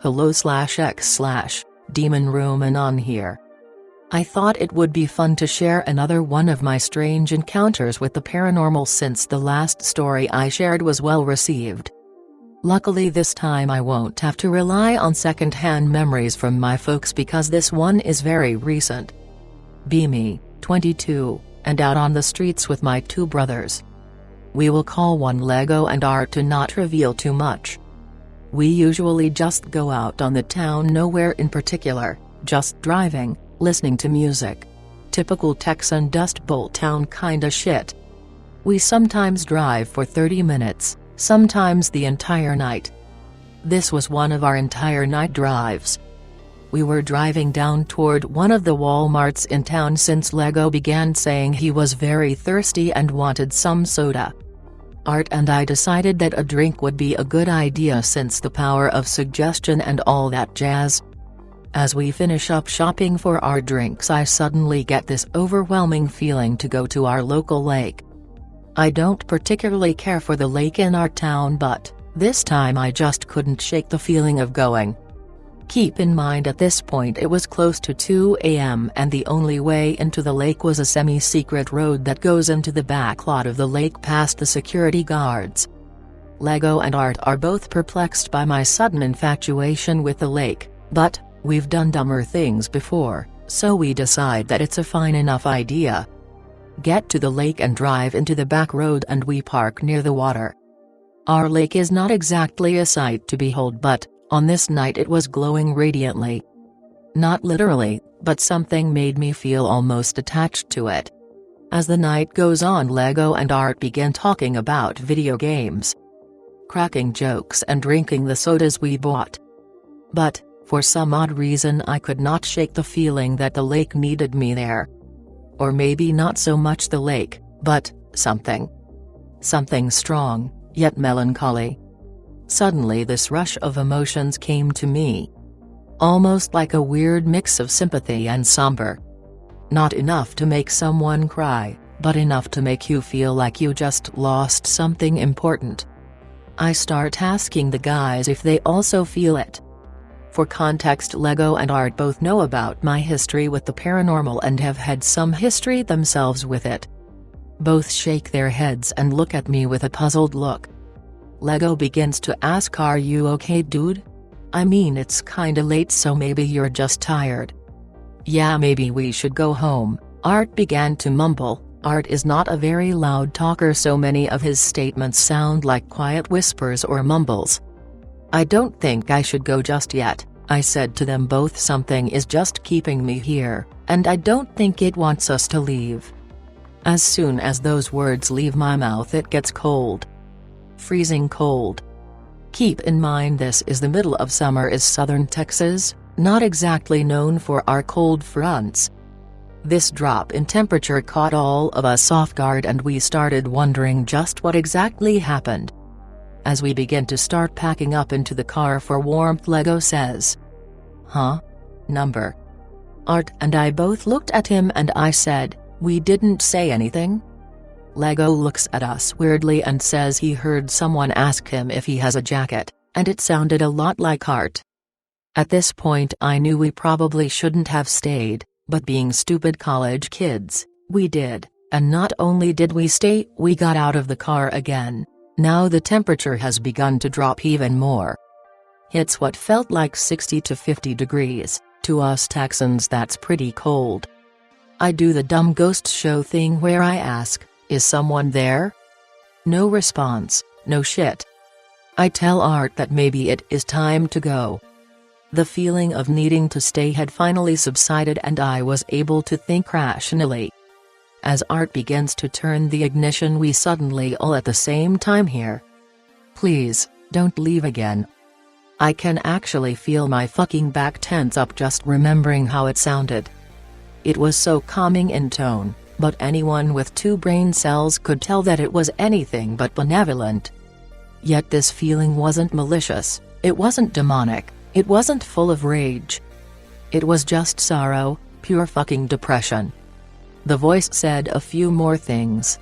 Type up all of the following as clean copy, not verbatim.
Hello/X/DemonRoomAnon here. I thought it would be fun to share another one of my strange encounters with the paranormal since the last story I shared was well received. Luckily this time I won't have to rely on second-hand memories from my folks because this one is very recent. Be me, 22, and out on the streets with my two brothers. We will call one Lego and Art to not reveal too much. We usually just go out on the town, nowhere in particular, just driving, listening to music. Typical Texan Dust Bowl town kinda shit. We sometimes drive for 30 minutes, sometimes the entire night. This was one of our entire night drives. We were driving down toward one of the Walmarts in town since Lego began saying he was very thirsty and wanted some soda. Art and I decided that a drink would be a good idea since the power of suggestion and all that jazz. As we finish up shopping for our drinks, I suddenly get this overwhelming feeling to go to our local lake. I don't particularly care for the lake in our town, but this time I just couldn't shake the feeling of going. Keep in mind at this point it was close to 2 a.m. and the only way into the lake was a semi-secret road that goes into the back lot of the lake past the security guards. Lego and Art are both perplexed by my sudden infatuation with the lake, but we've done dumber things before, so we decide that it's a fine enough idea. Get to the lake and drive into the back road and we park near the water. Our lake is not exactly a sight to behold, but on this night it was glowing radiantly. Not literally, but something made me feel almost attached to it. As the night goes on, Lego and Art begin talking about video games, cracking jokes and drinking the sodas we bought. But, for some odd reason, I could not shake the feeling that the lake needed me there. Or maybe not so much the lake, but something. Something strong, yet melancholy. Suddenly this rush of emotions came to me. Almost like a weird mix of sympathy and somber. Not enough to make someone cry, but enough to make you feel like you just lost something important. I start asking the guys if they also feel it. For context, Lego and Art both know about my history with the paranormal and have had some history themselves with it. Both shake their heads and look at me with a puzzled look. Lego begins to ask, "Are you okay, dude? I mean, it's kinda late, so maybe you're just tired." "Yeah, maybe we should go home," Art began to mumble. Art is not a very loud talker, so many of his statements sound like quiet whispers or mumbles. "I don't think I should go just yet," I said to them both. "Something is just keeping me here, and I don't think it wants us to leave." As soon as those words leave my mouth, it gets cold. Freezing cold. Keep in mind this is the middle of summer is southern Texas, not exactly known for our cold fronts. This drop in temperature caught all of us off guard and we started wondering just what exactly happened. As we begin to start packing up into the car for warmth, Lego says, "Huh? Number?" Art and I both looked at him and I said, "We didn't say anything?" Lego looks at us weirdly and says he heard someone ask him if he has a jacket, and it sounded a lot like Art. At this point I knew we probably shouldn't have stayed, but being stupid college kids, we did, and not only did we stay, we got out of the car again. Now the temperature has begun to drop even more. It's what felt like 60 to 50 degrees, to us Texans that's pretty cold. I do the dumb ghost show thing where I ask, "Is someone there?" No response, no shit. I tell Art that maybe it is time to go. The feeling of needing to stay had finally subsided and I was able to think rationally. As Art begins to turn the ignition, we suddenly all at the same time hear, "Please, don't leave again." I can actually feel my fucking back tense up just remembering how it sounded. It was so calming in tone, but anyone with 2 brain cells could tell that it was anything but benevolent. Yet this feeling wasn't malicious, it wasn't demonic, it wasn't full of rage. It was just sorrow, pure fucking depression. The voice said a few more things.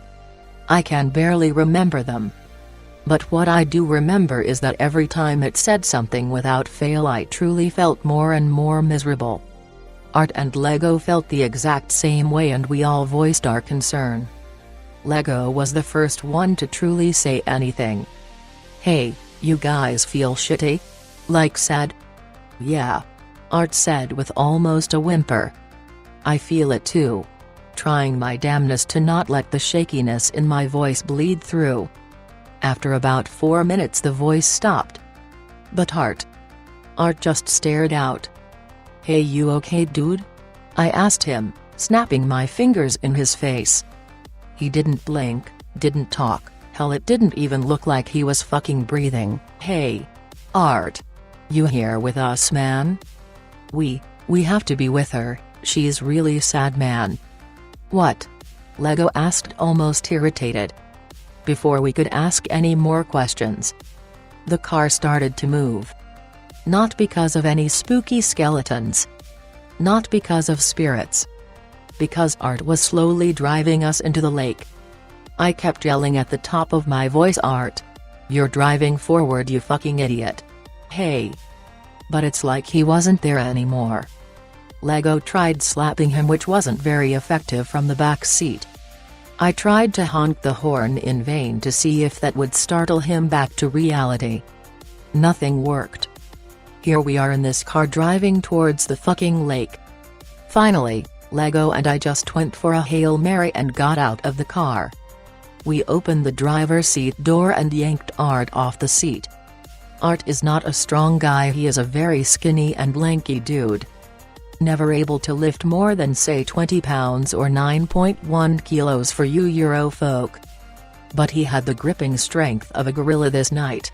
I can barely remember them. But what I do remember is that every time it said something without fail I truly felt more and more miserable. Art and Lego felt the exact same way and we all voiced our concern. Lego was the first one to truly say anything. "Hey, you guys feel shitty? Like sad?" "Yeah," Art said with almost a whimper. "I feel it too." Trying my damnedest to not let the shakiness in my voice bleed through. After about 4 minutes the voice stopped. "But Art." Art just stared out. "Hey, you okay, dude?" I asked him, snapping my fingers in his face. He didn't blink, didn't talk, hell it didn't even look like he was fucking breathing. "Hey. Art. You here with us, man?" We have to be with her, she's really sad, man." "What?" Lego asked, almost irritated. Before we could ask any more questions, the car started to move. Not because of any spooky skeletons. Not because of spirits. Because Art was slowly driving us into the lake. I kept yelling at the top of my voice, "Art! You're driving forward, you fucking idiot! Hey!" But it's like he wasn't there anymore. Lego tried slapping him, which wasn't very effective from the back seat. I tried to honk the horn in vain to see if that would startle him back to reality. Nothing worked. Here we are in this car driving towards the fucking lake. Finally, Lego and I just went for a Hail Mary and got out of the car. We opened the driver's seat door and yanked Art off the seat. Art is not a strong guy, he is a very skinny and lanky dude. Never able to lift more than say 20 pounds or 9.1 kilos for you Euro folk. But he had the gripping strength of a gorilla this night.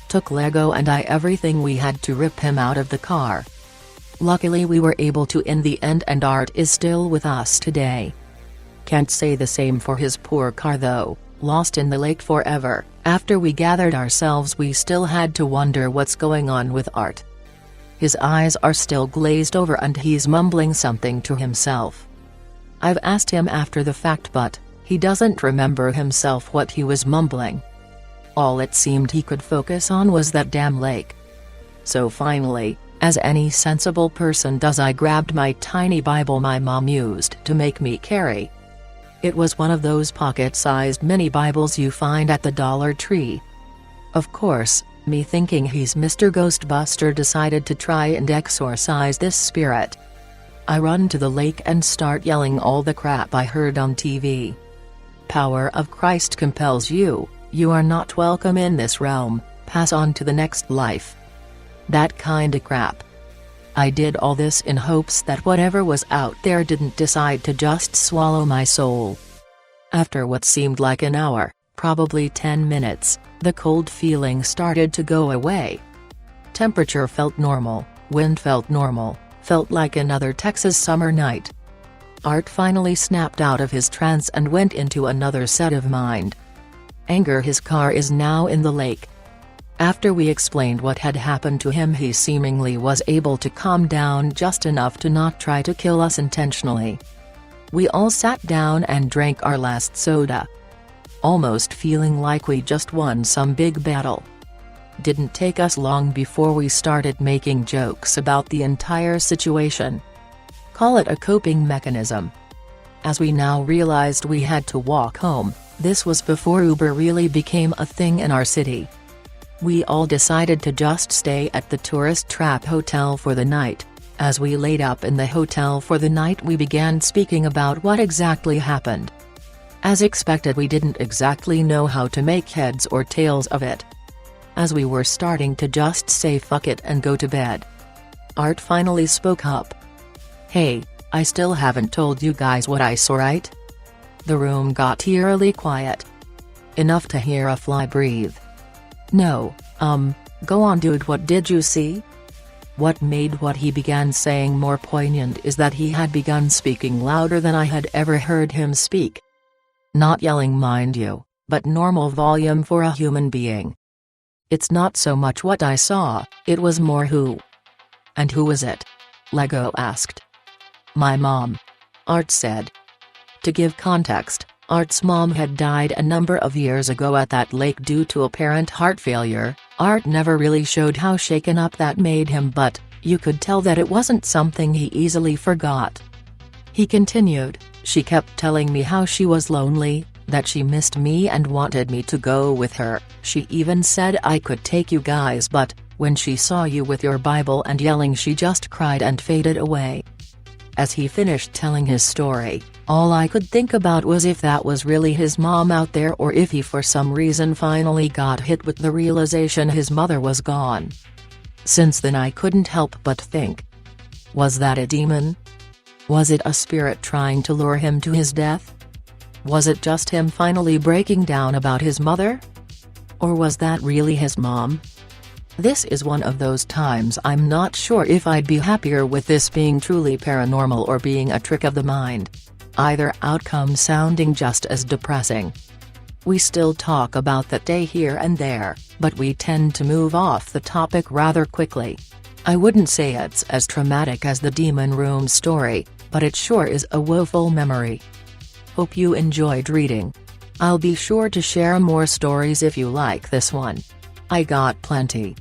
Took Lego and I everything we had to rip him out of the car. Luckily we were able to in the end, and Art is still with us today. Can't say the same for his poor car though, lost in the lake forever. After we gathered ourselves we still had to wonder what's going on with Art. His eyes are still glazed over and he's mumbling something to himself. I've asked him after the fact but he doesn't remember himself what he was mumbling. All it seemed he could focus on was that damn lake. So finally, as any sensible person does, I grabbed my tiny Bible my mom used to make me carry. It was one of those pocket-sized mini Bibles you find at the Dollar Tree. Of course, me thinking he's Mr. Ghostbuster decided to try and exorcise this spirit. I run to the lake and start yelling all the crap I heard on TV. "Power of Christ compels you, you are not welcome in this realm, pass on to the next life." That kinda crap. I did all this in hopes that whatever was out there didn't decide to just swallow my soul. After what seemed like an hour, probably 10 minutes, the cold feeling started to go away. Temperature felt normal, wind felt normal, felt like another Texas summer night. Art finally snapped out of his trance and went into another set of mind. Anger, his car is now in the lake. After we explained what had happened to him, he seemingly was able to calm down just enough to not try to kill us intentionally. We all sat down and drank our last soda. Almost feeling like we just won some big battle. Didn't take us long before we started making jokes about the entire situation. Call it a coping mechanism. As we now realized we had to walk home, this was before Uber really became a thing in our city. We all decided to just stay at the tourist trap hotel for the night. As we laid up in the hotel for the night we began speaking about what exactly happened. As expected, we didn't exactly know how to make heads or tails of it. As we were starting to just say fuck it and go to bed, Art finally spoke up. "Hey, I still haven't told you guys what I saw, right?" The room got eerily quiet. Enough to hear a fly breathe. "No, go on dude, what did you see?" What made what he began saying more poignant is that he had begun speaking louder than I had ever heard him speak. Not yelling, mind you, but normal volume for a human being. It's not so much what I saw, it was more who. "And who was it?" Lego asked. "My mom," Art said. To give context, Art's mom had died a number of years ago at that lake due to apparent heart failure. Art never really showed how shaken up that made him, but you could tell that it wasn't something he easily forgot. He continued, "She kept telling me how she was lonely, that she missed me and wanted me to go with her. She even said I could take you guys, but when she saw you with your Bible and yelling, she just cried and faded away." As he finished telling his story, all I could think about was if that was really his mom out there, or if he for some reason finally got hit with the realization his mother was gone. Since then I couldn't help but think, was that a demon? Was it a spirit trying to lure him to his death? Was it just him finally breaking down about his mother? Or was that really his mom? This is one of those times I'm not sure if I'd be happier with this being truly paranormal or being a trick of the mind. Either outcome sounding just as depressing. We still talk about that day here and there, but we tend to move off the topic rather quickly. I wouldn't say it's as traumatic as the Demon Room story, but it sure is a woeful memory. Hope you enjoyed reading. I'll be sure to share more stories if you like this one. I got plenty.